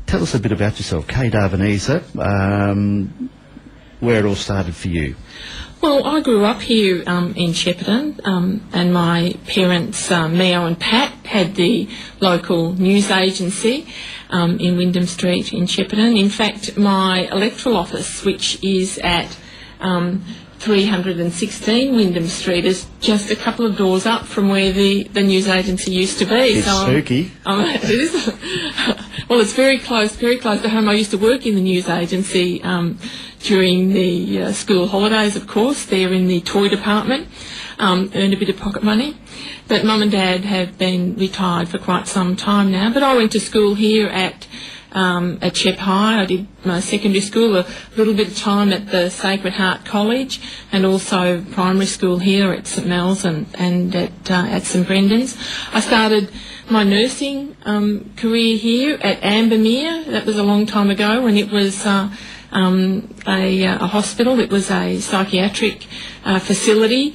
Tell us a bit about yourself, Kaye Darveniza, where it all started for you. Well, I grew up here in Shephard, and my parents, Mio and Pat, had the local news agency in Wyndham Street in Shephard. In fact, my electoral office, which is at 316 Wyndham Street, is just a couple of doors up from where the news agency used to be. It's spooky. It is. Well, it's very close to home. I used to work in the news agency during the school holidays, of course, there in the toy department, earned a bit of pocket money. But Mum and Dad have been retired for quite some time now. But I went to school here at Shephard. I did my secondary school, a little bit of time at the Sacred Heart College, and also primary school here at St Mel's and at St Brendan's. I started my nursing career here at Ambermere. That was a long time ago when it was a hospital. It was a psychiatric facility,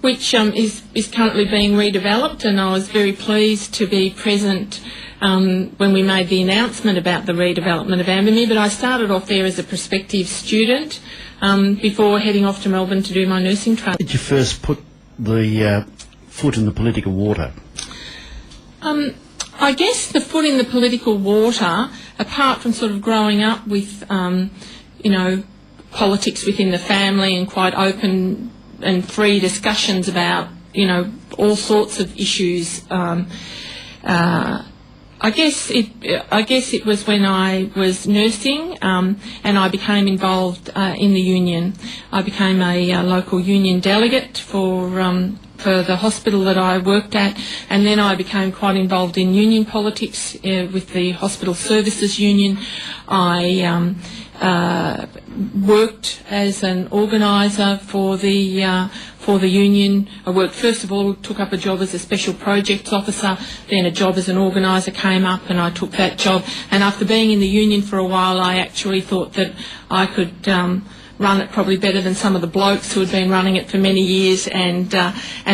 which is currently being redeveloped, and I was very pleased to be present when we made the announcement about the redevelopment of Ambermere. But I started off there as a prospective student before heading off to Melbourne to do my nursing training. Did you first put the foot in the political water? I guess the foot in the political water, apart from sort of growing up with, politics within the family and quite open and free discussions about, all sorts of issues. I guess it was when I was nursing and I became involved in the union. I became a local union delegate for the hospital that I worked at, and then I became quite involved in union politics with the Hospital Services Union. I worked as an organiser for the union. I worked, first of all, took up a job as a special projects officer, then a job as an organiser came up and I took that job. And after being in the union for a while, I actually thought that I could run it probably better than some of the blokes who had been running it for many years, and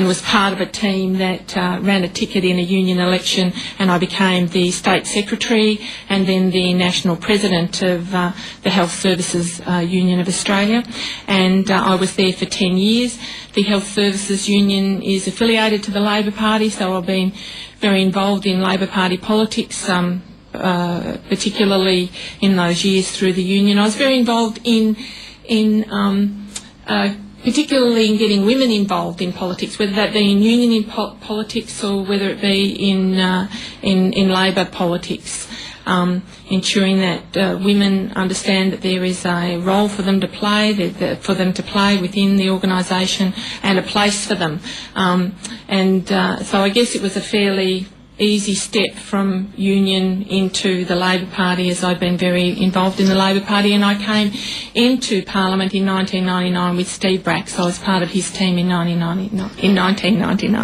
was part of a team that ran a ticket in a union election, and I became the State Secretary and then the National President of the Health Services Union of Australia, and I was there for 10 years. The Health Services Union is affiliated to the Labor Party, so I've been very involved in Labor Party politics, particularly in those years through the union. I was very involved particularly in getting women involved in politics, whether that be in union politics or whether it be in Labor politics, ensuring that women understand that there is a role for them to play, within the organisation, and a place for them. So I guess it was a fairly easy step from union into the Labor Party, as I'd been very involved in the Labor Party, and I came into Parliament in 1999 with Steve Bracks. I was part of his team in 1999.